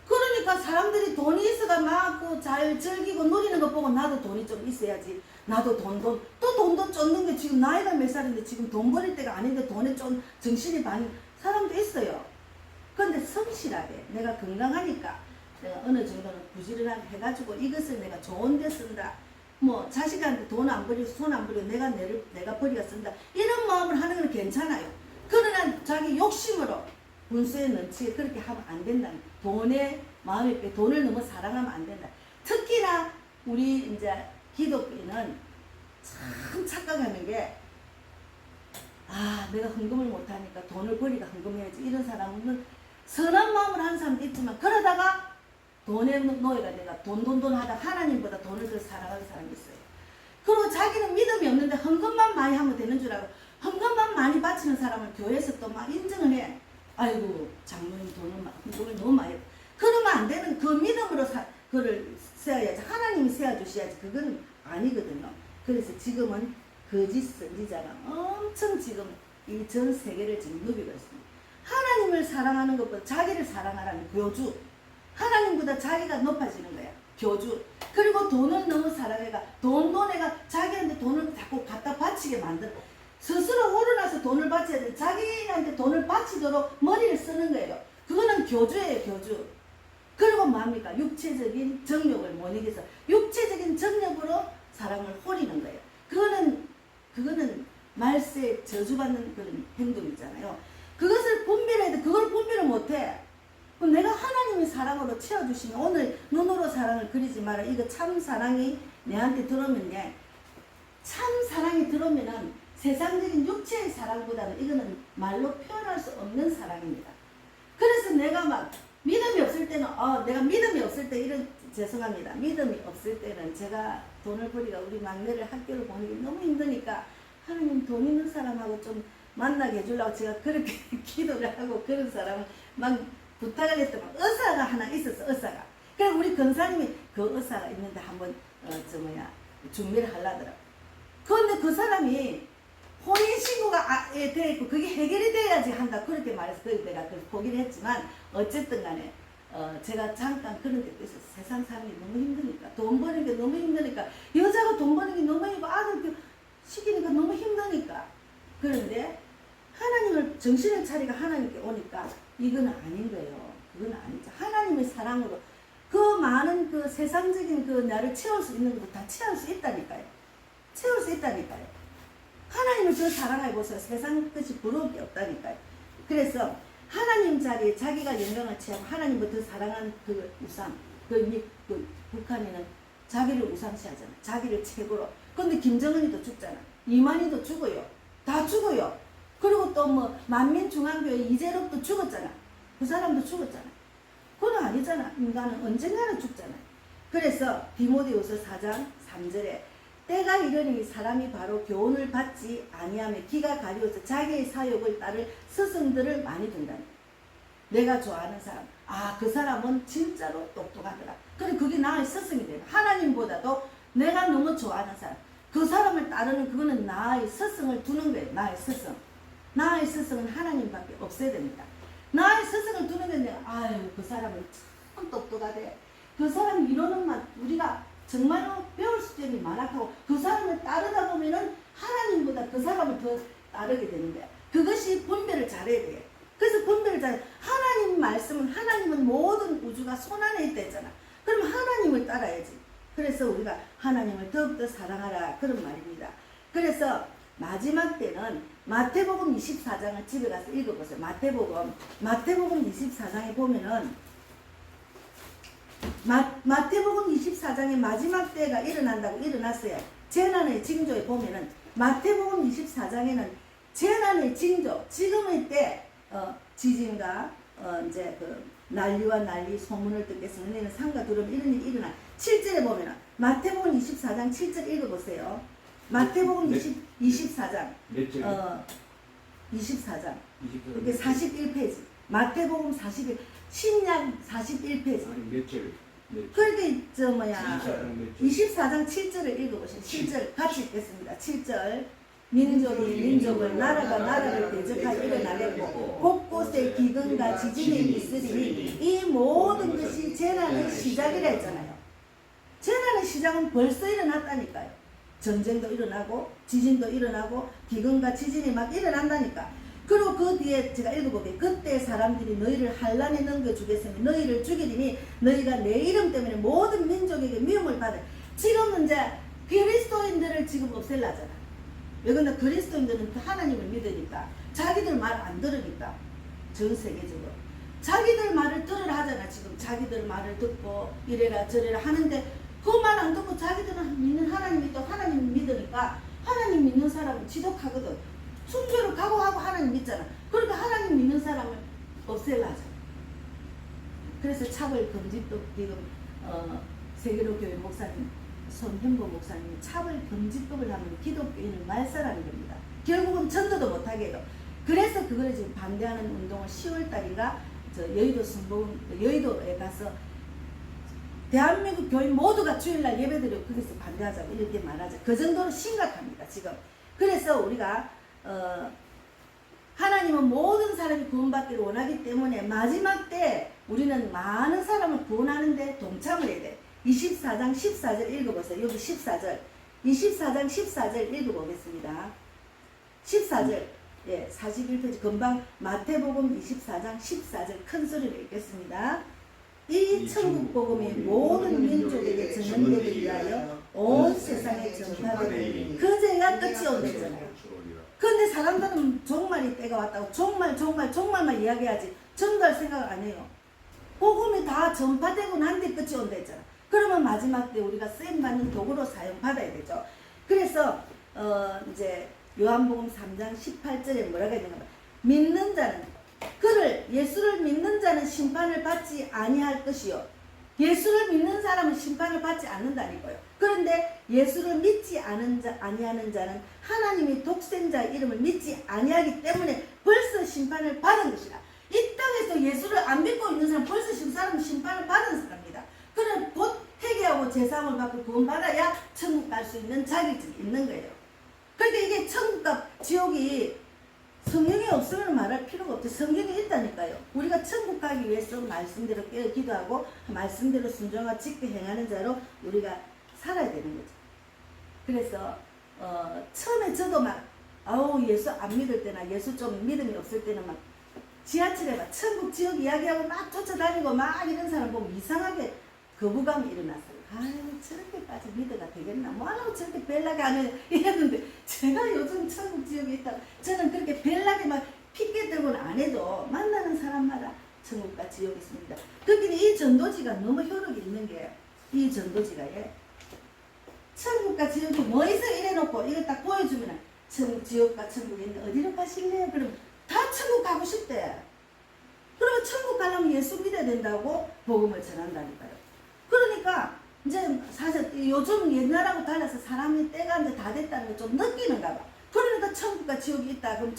그러니까 사람들이 돈이 있어가 막 잘 즐기고 누리는 거 보고 나도 돈이 좀 있어야지. 나도 또 돈도 쫓는 게 지금 나이가 몇 살인데 지금 돈 버릴 때가 아닌데 돈에 좀 정신이 많이 사람도 있어요. 그런데 성실하게 내가 건강하니까 내가 어느 정도는 부지런하게 해가지고 이것을 내가 좋은 데 쓴다. 뭐 자식한테 돈 안 버리고 손 안 버리고 내가 버리가 쓴다 이런 마음을 하는 건 괜찮아요. 그러나 자기 욕심으로 분수에 넘치게 그렇게 하면 안 된다는 돈에 마음이 빼 돈을 너무 사랑하면 안 된다. 특히나 우리 이제 기독교인은 참 착각하는 게 내가 헌금을 못하니까 돈을 버리가 헌금해야지 이런 사람은 선한 마음을 하는 사람도 있지만 그러다가 돈의 노예가 내가 돈 하다 하나님보다 돈을 더 사랑하는 사람이 있어요. 그리고 자기는 믿음이 없는데 헌금만 많이 하면 되는 줄 알고 헌금만 많이 바치는 사람을 교회에서 또 막 인정을 해. 아이고 장로님 헌금을 너무 많이 해. 그러면 안 되는 그 믿음으로 그를 세워야지. 하나님이 세워주셔야지. 그건 아니거든요. 그래서 지금은 거짓 선지자가 엄청 지금 이 전 세계를 지금 누비고 있습니다. 하나님을 사랑하는 것보다 자기를 사랑하라는 교주. 하나님보다 자기가 높아지는 거야. 교주. 그리고 돈을 너무 사랑해가 돈에가 자기한테 돈을 자꾸 갖다 바치게 만들어. 스스로 오르나서 돈을 바쳐야 돼. 자기한테 돈을 바치도록 머리를 쓰는 거예요. 그거는 교주예요, 교주. 그리고 뭡니까? 육체적인 정욕을 못 이겨서 육체적인 정욕으로 사람을 호리는 거예요. 그거는 말세에 저주받는 그런 행동이잖아요. 그것을 분별해야 돼. 그걸 분별을 못해. 그럼 내가 하나님의 사랑으로 채워주시면 오늘 눈으로 사랑을 그리지 마라. 이거 참 사랑이 내한테 들어오면 참 사랑이 들어오면은 세상적인 육체의 사랑보다는 이거는 말로 표현할 수 없는 사랑입니다. 그래서 내가 막 믿음이 없을 때는 내가 믿음이 없을 때 죄송합니다. 믿음이 없을 때는 제가 돈을 버리가 우리 막내를 학교를 보내기 너무 힘드니까 하나님 돈 있는 사람하고 좀 만나게 해주려고 제가 그렇게 기도를 하고 그런 사람을 막 부탁을 했더만 의사가 하나 있었어. 의사가. 그래 우리 권사님이 그 의사가 있는데 한번 준비를 하려더라고. 그런데 그 사람이 혼인신고가 돼 있고 그게 해결이 돼야지 한다 그렇게 말해서 내가 포기를 했지만 어쨌든 간에 제가 잠깐 그런 데도 있었어요. 세상 사람이 너무 힘드니까 돈 버는 게 너무 힘드니까 여자가 돈 버는 게 너무 힘들고 아들 시키니까 너무 힘드니까 그런데 하나님을 정신을 차리가 하나님께 오니까 이건 아닌 거예요. 그건 아니죠. 하나님의 사랑으로 그 많은 그 세상적인 그 나를 채울 수 있는 것도 다 채울 수 있다니까요. 채울 수 있다니까요. 하나님을 더 사랑해 보세요. 세상 것이 부러울 게 없다니까요. 그래서 하나님 자리에 자기가 영광을 취하고 하나님을 더 사랑하는 그 우상, 북한에는 자기를 우상시하잖아. 자기를 최고로. 근데 김정은이도 죽잖아. 이만희도 죽어요. 다 죽어요. 그리고 또 만민중앙교회 이재록도 죽었잖아. 그 사람도 죽었잖아. 그건 아니잖아. 인간은 언젠가는 죽잖아. 그래서 디모데후서 4장 3절에 때가 이르니 사람이 바로 교훈을 받지 아니하며 기가 가려워서 자기의 사욕을 따를 스승들을 많이 둔다니. 내가 좋아하는 사람, 그 사람은 진짜로 똑똑하더라. 그래 그게 나의 스승이 되는. 하나님보다도 내가 너무 좋아하는 사람, 그 사람을 따르는 그거는 나의 스승을 두는 거예요. 나의 스승. 나의 스승은 하나님밖에 없어야 됩니다. 나의 스승을 두는 건데 그 사람은 참 똑똑하대. 그 사람 이러는 말 우리가 정말로 배울 수점이 많았고 그 사람을 따르다 보면은 하나님보다 그 사람을 더 따르게 되는 거야. 그것이 분별을 잘해야 돼. 그래서 분별을 잘해. 하나님 말씀은 하나님은 모든 우주가 손안에 있다 했잖아. 그럼 하나님을 따라야지. 그래서 우리가 하나님을 더욱더 사랑하라 그런 말입니다. 그래서 마지막 때는 마태복음 24장을 집에 가서 읽어보세요. 마태복음 24장에 보면은 마태복음 24장에 마지막 때가 일어난다고 일어났어요. 재난의 징조에 보면은 마태복음 24장에는 재난의 징조, 지금의 때 지진과 이제 그 난리와 난리 소문을 듣겠어. 너희는 상과 두려움 이런 일이 일어나. 7절에 보면은 마태복음 24장 7절 읽어보세요. 마태복음 24장 몇 절? 24장 이게 41페이지. 마태복음 41 신약 41페이지. 아니 몇 절? 그렇게 24장 7절을 읽어보세요. 7절 같이 읽겠습니다. 7절 민족이 민족을 나라가 나라를 대적하여 일어나겠고 곳곳에 기근과 지진이 있으리니 이 모든 것이 재난의 시작이라 했잖아요. 재난의 시작은 벌써 일어났다니까요. 전쟁도 일어나고 지진도 일어나고 기근과 지진이 막 일어난다니까. 그리고 그 뒤에 제가 읽어볼게요. 그때 사람들이 너희를 환란에 넘겨주겠으니 너희를 죽이리니 너희가 내 이름 때문에 모든 민족에게 미움을 받을. 지금은 이제 그리스도인들을 지금 없앨라잖아. 왜 그러나 그리스도인들은 하나님을 믿으니까 자기들 말 안 들으니까 전 세계적으로 자기들 말을 들으라 하잖아. 지금 자기들 말을 듣고 이래라 저래라 하는데 그 말 안 듣고 자기들은 믿는 하나님이 또 하나님을 믿으니까 하나님 믿는 사람은 지독하거든. 순교를 각오하고 하나님 믿잖아. 그러니까 하나님 믿는 사람을 없앨라 하잖아. 그래서 차별금지법 지금 세계로교회 목사님 손현보 목사님이 차별금지법을 하면 기독교인을 말살하는 겁니다. 결국은 전도도 못하게 해요. 그래서 그걸 지금 반대하는 운동을 10월달인가 여의도 순복음 여의도에 가서 대한민국 교인 모두가 주일날 예배드리고 거기서 반대하자고 이렇게 말하죠. 그 정도로 심각합니다 지금. 그래서 우리가 하나님은 모든 사람이 구원받기를 원하기 때문에 마지막 때 우리는 많은 사람을 구원하는데 동참을 해야 돼. 24장 14절 읽어보세요. 여기 14절 24장 14절 읽어보겠습니다. 14절 예, 41페이지 금방 마태복음 24장 14절 큰 소리로 읽겠습니다. 이 천국 복음이 모든 민족에게 전언되기 위하여 온 세상에 전파되니 그 죄가 끝이 온댔잖아요. 그런데 사람들은 종말이 때가 왔다고 종말만 이야기하지 전도할 생각을 안 해요. 복음이 다 전파되고 난 뒤 끝이 온다 했잖아. 그러면 마지막 때 우리가 쓰임받는 도구로 사용받아야 되죠. 그래서 이제 요한복음 3장 18절에 뭐라고 했는가 봐. 믿는 자는 그를 예수를 믿는 자는 심판을 받지 아니할 것이요. 예수를 믿는 사람은 심판을 받지 않는다니까요. 그런데 예수를 믿지 아니하는 자는 하나님이 독생자의 이름을 믿지 아니하기 때문에 벌써 심판을 받은 것이다. 이 땅에서 예수를 안 믿고 있는 사람 벌써 사람은 심판을 받은 사람입니다. 그럼 곧 회개하고 제사함을 받고 구원받아야 천국 갈 수 있는 자격증이 있는 거예요. 그러니까 이게 천국과 지옥이 성경이 없으면 말할 필요가 없죠. 성경이 있다니까요. 우리가 천국 가기 위해서 말씀대로 깨어 기도하고 말씀대로 순종하고 지켜 행하는 자로 우리가 살아야 되는 거죠. 그래서 처음에 저도 막 예수 안 믿을 때나 예수 좀 믿음이 없을 때는 막 지하철에 막 천국 지옥 이야기하고 막 쫓아다니고 막 이런 사람 보면 이상하게 거부감이 일어났어요. 아유 저렇게까지 믿어가 되겠나 뭐하라고 저렇게 벨나게 하는 이랬는데 제가 요즘 천국 지옥에 있다 저는 그렇게 벨나게 막 핑계 들고는 안 해도 만나는 사람마다 천국과 지옥이 있습니다. 그런데 이 전도지가 너무 효력이 있는 게 이 전도지가 천국과 지옥이 뭐 있어 이래놓고 이거 딱 보여주면 천국 지옥과 천국이 있는데 어디로 가실래요? 그럼 다 천국 가고 싶대. 그러면 천국 가려면 예수 믿어야 된다고 복음을 전한다니까요. 그러니까 이제 사실 요즘 옛날하고 달라서 사람이 때가 이제 다 됐다는 걸 좀 느끼는가 봐. 그러니까 천국과 지옥이 있다. 그럼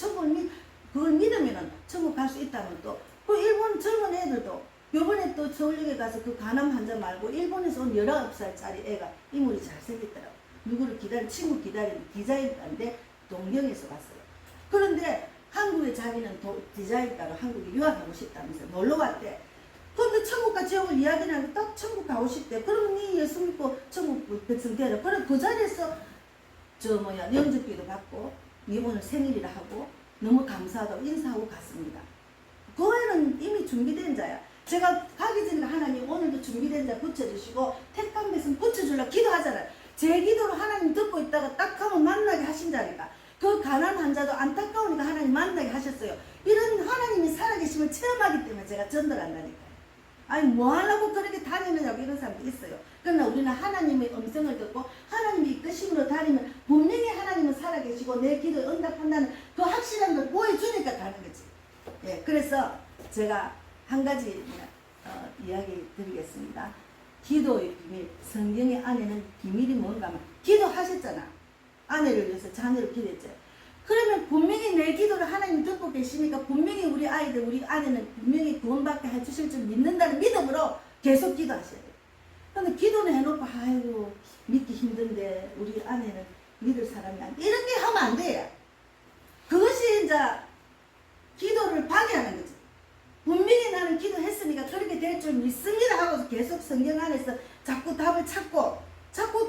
그걸 믿으면은 천국 갈 수 있다면 또 그 일본 젊은 애들도 요번에 또 서울역에 가서 그 간암 환자 말고 일본에서 온 19살짜리 애가 인물이 잘생겼더라고. 누구를 친구 기다리는 디자인과인데 동경에서 왔어요. 그런데 한국에 자기는 디자인과로 한국에 유학하고 싶다면서 놀러 왔대. 그런데 천국과 지옥을 이야기하는 딱 천국 가고 싶대. 그럼 니 예수 믿고 천국 백성 되라. 그래 그 자리에서 영접기도 받고 니 오늘 생일이라 하고 너무 감사하다고 인사하고 갔습니다. 그 애는 이미 준비된 자야. 제가 가기 전에 하나님 오늘도 준비된 자 붙여주시고 택한 백성 붙여주려고 기도하잖아요. 제 기도로 하나님 듣고 있다가 딱 하면 만나게 하신 자니까. 그 가난한 환자도 안타까우니까 하나님 만나게 하셨어요. 이런 하나님이 살아계심을 체험하기 때문에 제가 전달한다니까요. 아니 뭐하려고 그렇게 다니느냐고 이런 사람도 있어요. 그러나 우리는 하나님의 음성을 듣고 하나님의 이끄심으로 다니면 분명히 하나님은 살아계시고 내 기도에 응답한다는 그 확실한 걸 보여주니까 가는 거지. 예, 그래서 제가 한 가지 이야기 드리겠습니다. 기도의 비밀, 성경의 안에는 비밀이 뭔가 하면 기도하셨잖아. 아내를 위해서 자녀를 기도했죠. 그러면 분명히 내 기도를 하나님 듣고 계시니까 분명히 우리 아이들, 우리 아내는 분명히 구원받게 해주실 줄 믿는다는 믿음으로 계속 기도하셔야 돼요. 그런데 기도는 해놓고 아이고 믿기 힘든데 우리 아내는 믿을 사람이 안 돼. 이렇게 하면 안 돼요. 그것이 이제 기도를 방해하는 거지. 분명히 나는 기도했으니까 그렇게 될 줄 믿습니다 하고 계속 성경 안에서 자꾸 답을 찾고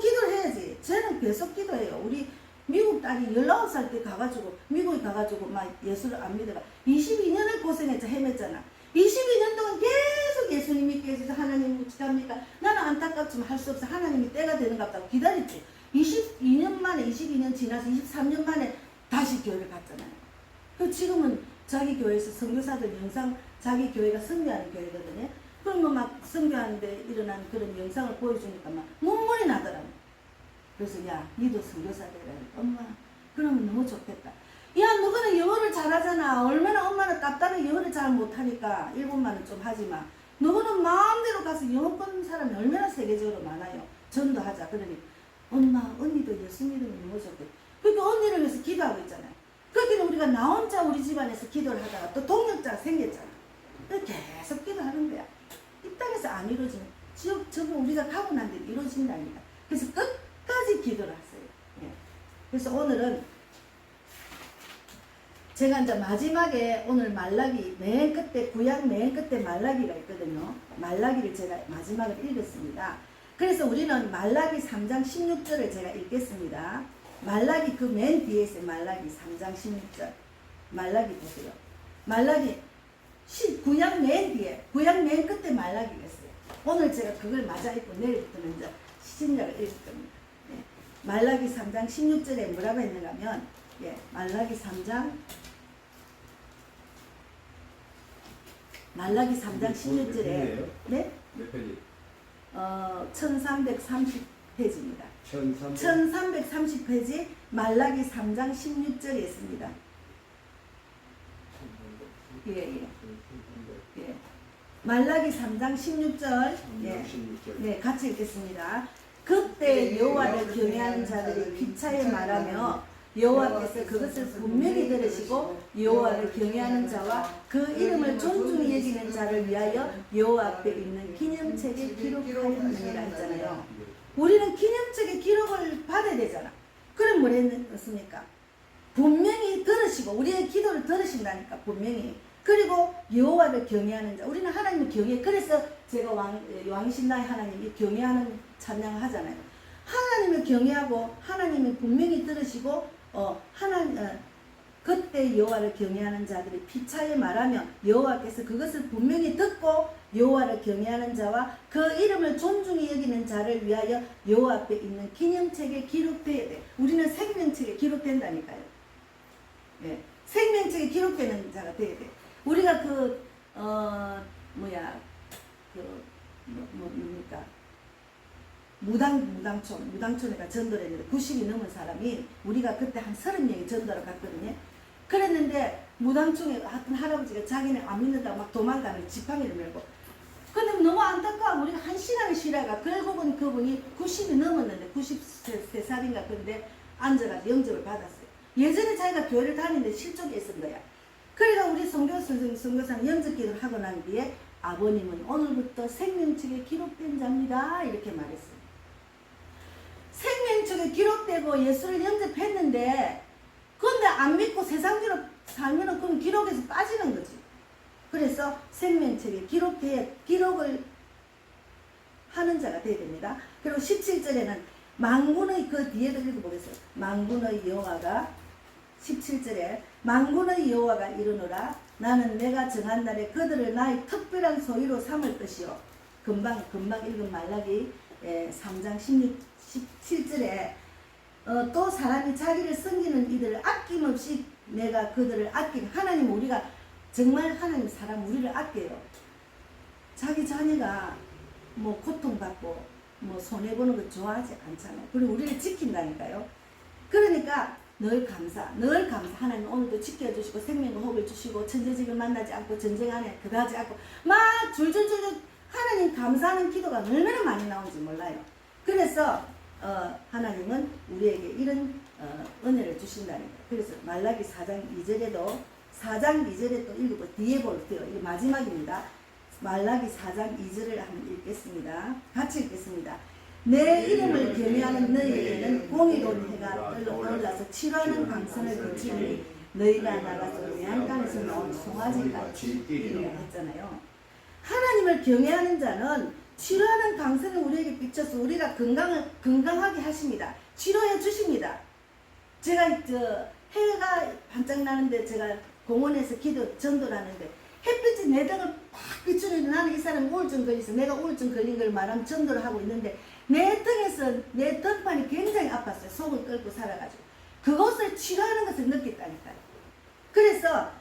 기도를 해야지. 저는 계속 기도해요. 우리 미국 딸이 19살 때 미국에 가가지고 막 예수를 안 믿어가 22년을 고생했죠. 헤맸잖아. 22년 동안 계속 예수님 믿게 해주셔서 하나님 묵직합니까? 나는 안타깝지만 할 수 없어. 하나님이 때가 되는가 보다 기다렸지. 22년 만에 22년 지나서 23년 만에 다시 교회를 갔잖아요. 그 지금은 자기 교회에서 선교사들 영상 자기 교회가 선교하는 교회거든요. 그러면 막 선교하는데 일어난 그런 영상을 보여주니까 막 눈물이 나더라고. 그래서 야 니도 선교사 되라. 엄마 그러면 너무 좋겠다. 야 너는 영어를 잘하잖아. 얼마나 엄마는 답답해 영어를 잘 못하니까 일본말은 좀 하지만 너는 마음대로 가서 영어 보는 사람이 얼마나 세계적으로 많아요. 전도하자. 그러니 엄마 언니도 예수 믿으면 너무 좋겠다. 그러니까 언니를 위해서 기도하고 있잖아요. 그렇게 우리가 나 혼자 우리 집안에서 기도를 하다가 또 동력자가 생겼잖아. 계속 기도하는 거야. 이 땅에서 안 이루어지면 저거 우리가 가고 난 뒤에 이루어진다니까. 그래서 끝까지 기도를 하세요. 예. 그래서 오늘은 제가 이제 마지막에 오늘 말라기 맨 끝에 구약 맨 끝에 말라기가 있거든요. 말라기를 제가 마지막으로 읽었습니다. 그래서 우리는 말라기 3장 16절을 제가 읽겠습니다. 말라기 그 맨 뒤에 있어요. 말라기 3장 16절. 말라기 보세요. 말라기 구약 맨 뒤에, 구약 맨 끝에 말라기가 있어요. 오늘 제가 그걸 맞아 읽고 내일부터는 이제 시집약을 읽을 겁니다. 예. 말라기 3장 16절에 뭐라고 했는가 하면, 예, 말라기 3장 16절에, 네? 몇 페이지? 1330페이지입니다. 1330페이지 말라기 3장 16절에 있습니다. 예. 말라기 3장 16절. 예. 네, 같이 읽겠습니다. 그때 여호와를 경외하는 자들이 피차에 말하며 여호와께서 그것을 분명히 들으시고 여호와를 경외하는 자와 그 이름을 존중히 여기는 자를 위하여 여호와 앞에 있는 기념책에 기록하였느니라 했잖아요. 우리는 기념책에 기록을 받아야 되잖아. 그럼 뭘 했습니까? 분명히 들으시고 우리의 기도를 들으신다니까 분명히. 그리고 여호와를 경외하는 자. 우리는 하나님을 경외. 그래서 제가 왕신나의 하나님이 경외하는 찬양을 하잖아요. 하나님을 경외하고 하나님이 분명히 들으시고 그때 여호와를 경외하는 자들이 피차에 말하며 여호와께서 그것을 분명히 듣고 여호와를 경외하는 자와 그 이름을 존중히 여기는 자를 위하여 여호와 앞에 있는 기념책에 기록돼야 돼. 우리는 생명책에 기록된다니까요. 예, 생명책에 기록되는 자가 돼야 돼. 우리가 뭡니까? 무당촌에가 전도를 했는데 90이 넘은 사람이 우리가 그때 한 30명이 전도를 갔거든요. 그랬는데 무당촌에 하여튼 할아버지가 자기네 안 믿는다고 막 도망가는 지팡이를 메고. 근데 너무 안타까워. 우리가 1시간을 쉬다가 결국은 그분이 90이 넘었는데 93살인가 그런데 앉아가지고 영접을 받았어요. 예전에 자기가 교회를 다니는데 실족이 있은 거야. 그러니까 우리 선교사는 영접기도를 하고 난 뒤에 아버님은 오늘부터 생명책에 기록된 자입니다. 이렇게 말했어요. 생명책에 기록되고 예수를 영접했는데 그런데 안 믿고 세상대로 살면은 그럼 기록에서 빠지는 거지. 그래서 생명책에 기록을 하는 자가 되어야 됩니다. 그리고 17절에는 만군의 그 뒤에도 읽어보겠어요. 만군의 여호와가 17절에 만군의 여호와가 이르노라 나는 내가 정한 날에 그들을 나의 특별한 소유로 삼을 것이요. 금방 읽은 말라기 3장 17절에 또 사람이 자기를 섬기는 이들을 아낌없이 내가 그들을 하나님 우리가 정말 하나님 사람 우리를 아껴요. 자기 자녀가 뭐 고통받고 뭐 손해보는 거 좋아하지 않잖아요. 그리고 우리를 지킨다니까요. 그러니까 늘 감사 하나님 오늘도 지켜주시고 생명과 호흡을 주시고 천재직을 만나지 않고 전쟁 안에 그다지 않고 막 줄줄줄줄 하나님 감사하는 기도가 얼마나 많이 나오는지 몰라요. 그래서 하나님은 우리에게 이런 은혜를 주신다니까. 그래서 말라기 4장 2절에도 4장 2절에 또 읽어보 뒤에 볼게요. 이게 마지막입니다. 말라기 4장 2절을 한번 읽겠습니다. 같이 읽겠습니다. 내 이름을 경외하는 너희에게는 공의로운 해가 떠올라서 치료하는 강선을 비추니 너희가 나가서 외양간에서 나온 송아지같이 이르라 했잖아요. 하나님을 경외하는 자는 치료하는 강선을 우리에게 비춰서 우리가 건강하게 하십니다. 치료해 주십니다. 제가 해가 반짝 나는데 제가 공원에서 전도를 하는데 햇빛이 내 등을 팍 비추는데 나는 이 사람 우울증 걸려서 내가 우울증 걸린 걸 말하면 전도를 하고 있는데 내 등에서 내 등판이 굉장히 아팠어요. 속을 끓고 살아가지고 그것을 치료하는 것을 느꼈다니까요. 그래서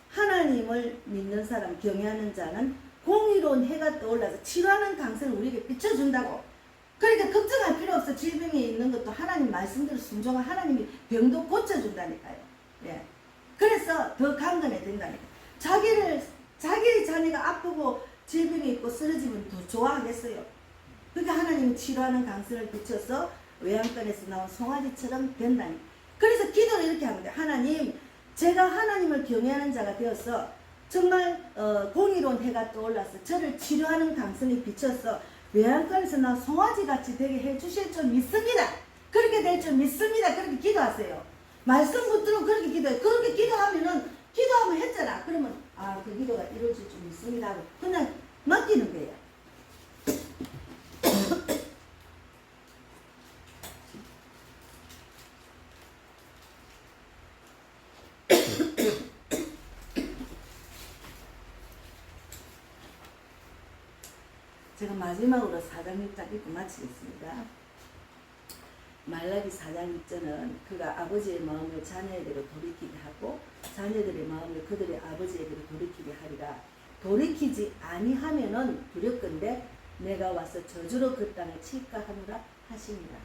하나님을 믿는 사람, 경외하는 자는 공의로운 해가 떠올라서 치료하는 강선을 우리에게 비춰준다고. 그러니까 걱정할 필요 없어. 질병이 있는 것도 하나님 말씀대로 순종한 하나님이 병도 고쳐준다니까요. 예. 그래서 더 강건해야 된다니까요. 자기 자녀가 아프고 질병이 있고 쓰러지면 더 좋아하겠어요. 그러니까 하나님은 치료하는 강선을 비춰서 외양간에서 나온 송아지처럼 된다니. 그래서 기도를 이렇게 하면 돼. 하나님, 제가 하나님을 경외하는 자가 되어서 정말 공의로운 해가 떠올라서 저를 치료하는 강선이 비쳐서 외양간에서 나온 송아지같이 되게 해주실 줄 믿습니다. 그렇게 될 줄 믿습니다. 그렇게 기도하세요. 말씀 붙들고 그렇게 기도해요. 그렇게 기도하면 했잖아. 그러면 그 기도가 이루어질 줄 믿습니다 하고 그냥 맡기는 거예요. 제가 마지막으로 4장 6장 읽고 마치겠습니다. 말라기 4장 6절은 그가 아버지의 마음을 자녀에게로 돌이키게 하고 자녀들의 마음을 그들의 아버지에게로 돌이키게 하리라. 돌이키지 아니하면은 두렵건대 내가 와서 저주로 그 땅을 칠까 하노라 하시니라.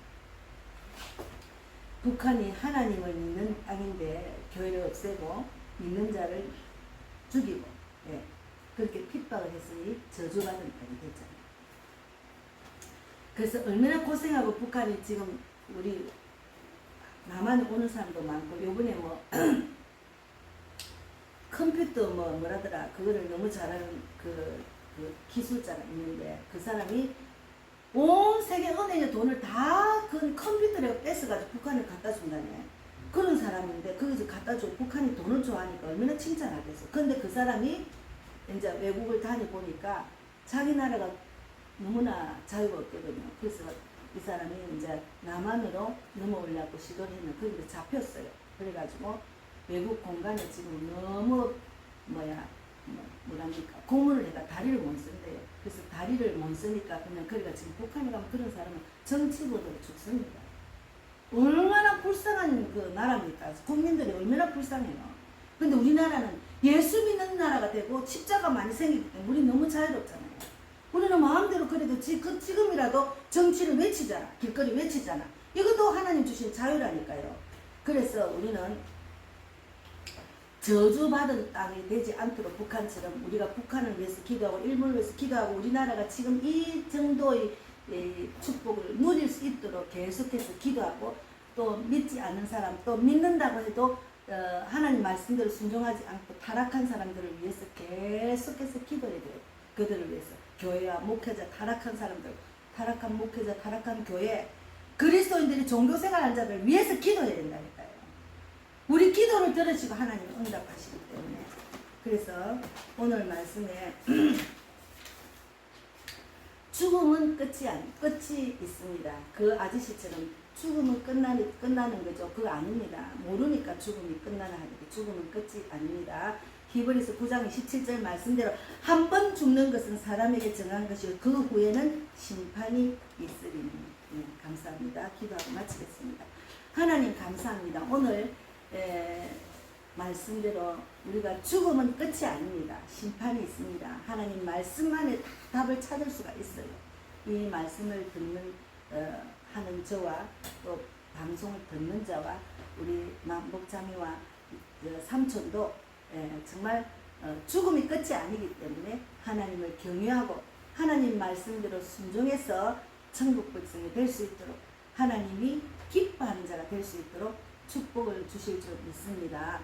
북한이 하나님을 믿는 땅인데 교회를 없애고 믿는 자를 죽이고 그렇게 핍박을 했으니 저주받은 땅이 됐잖아요. 그래서 얼마나 고생하고 북한이 지금 우리 남한에 오는 사람도 많고 요번에 컴퓨터 뭐라더라 그거를 너무 잘하는 그 기술자가 있는데 그 사람이 온 세계 은행의 돈을 다 그 컴퓨터에 뺏어가지고 북한을 갖다 준다네. 그런 사람인데 거기서 갖다 줘 북한이 돈을 좋아하니까 얼마나 칭찬하겠어. 근데 그 사람이 이제 외국을 다녀보니까 자기 나라가 너무나 자유가 없거든요. 그래서 이 사람이 이제 남한으로 넘어오려고 시도를 했는데 그런데 잡혔어요. 그래가지고 외국 공간에 지금 너무 뭐랍니까 고문을 해가 다리를 못 쓴대요. 그래서 다리를 못 쓰니까 그냥 그러니까 지금 북한에 가면 그런 사람은 정치범으로 죽습니다. 얼마나 불쌍한 그 나라입니까? 국민들이 얼마나 불쌍해요. 근데 우리나라는 예수 믿는 나라가 되고 십자가 많이 생기기 때문에 우리 너무 자유롭잖아요. 우리는 마음대로 그래도 지금이라도 정치를 외치잖아. 길거리 외치잖아. 이것도 하나님 주신 자유라니까요. 그래서 우리는 저주받은 땅이 되지 않도록 북한처럼 우리가 북한을 위해서 기도하고 일본을 위해서 기도하고 우리나라가 지금 이 정도의 축복을 누릴 수 있도록 계속해서 기도하고 또 믿지 않는 사람 또 믿는다고 해도 하나님 말씀대로 순종하지 않고 타락한 사람들을 위해서 계속해서 기도해야 돼요. 그들을 위해서 교회와 목회자 타락한 사람들 타락한 목회자 타락한 교회 그리스도인들이 종교생활한 자들 위해서 기도해야 된다니까요. 우리 기도를 들으시고 하나님은 응답하시기 때문에 그래서 오늘 말씀에 죽음은 끝이 있습니다. 그 아저씨처럼 죽음은 끝나는 거죠. 그거 아닙니다. 모르니까 죽음이 끝나나 하는데 죽음은 끝이 아닙니다. 히브리서 9장 17절 말씀대로 한 번 죽는 것은 사람에게 정한 것이고 그 후에는 심판이 있으리니. 감사합니다. 기도하고 마치겠습니다. 하나님 감사합니다. 오늘 말씀대로 우리가 죽음은 끝이 아닙니다. 심판이 있습니다. 하나님 말씀만에 답을 찾을 수가 있어요. 이 말씀을 듣는 하는 저와 또 방송을 듣는 자와 우리 목자매와 삼촌도 정말 죽음이 끝이 아니기 때문에 하나님을 경외하고 하나님 말씀대로 순종해서 천국 백성이 될 수 있도록 하나님이 기뻐하는 자가 될 수 있도록 축복을 주실 줄 믿습니다.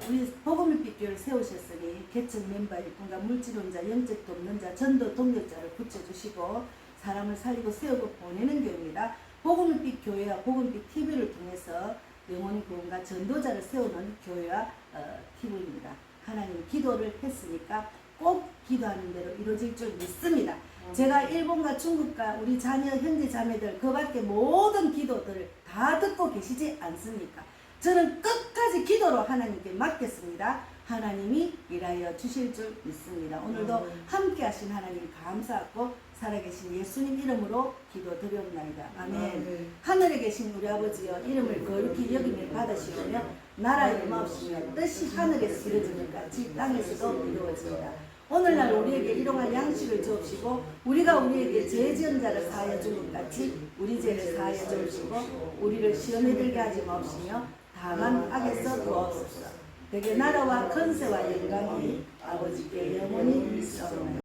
우리 복음의 빛교를 세우셨으니 개척 멤버일 뿐과 물질론자, 영적 돕는자, 전도 동력자를 붙여주시고 사람을 살리고 세우고 보내는 교회입니다. 복음의 빛 교회와 복음의 빛 TV를 통해서 영혼 구원과 전도자를 세우는 교회와 TV입니다. 하나님 기도를 했으니까 꼭 기도하는 대로 이루어질 줄 믿습니다. 제가 일본과 중국과 우리 자녀 형제 자매들 그 밖에 모든 기도들을 다 듣고 계시지 않습니까? 저는 끝까지 기도로 하나님께 맡겼습니다. 하나님이 일하여 주실 줄 믿습니다. 오늘도 함께 하신 하나님 감사하고 살아계신 예수님 이름으로 기도드리옵나이다. 아멘. 하늘에 계신 우리 아버지여, 이름을 거룩히 여김을 받으시오며 나라의 임하옵시며 뜻이 하늘에서 이루어지는 같이 땅에서도 이루어지리라. 오늘날 우리에게 일용할 양식을 주옵시고 우리가 우리에게 죄 지은 자를 사하여 준 것 같이 우리 죄를 사하여 주옵시고 우리를 시험에 들게 하지 마옵시며 다만 악에서 도와옵소서. 되게 나라와 권세와 영광이 아버지께 영원히 있사옵나이다.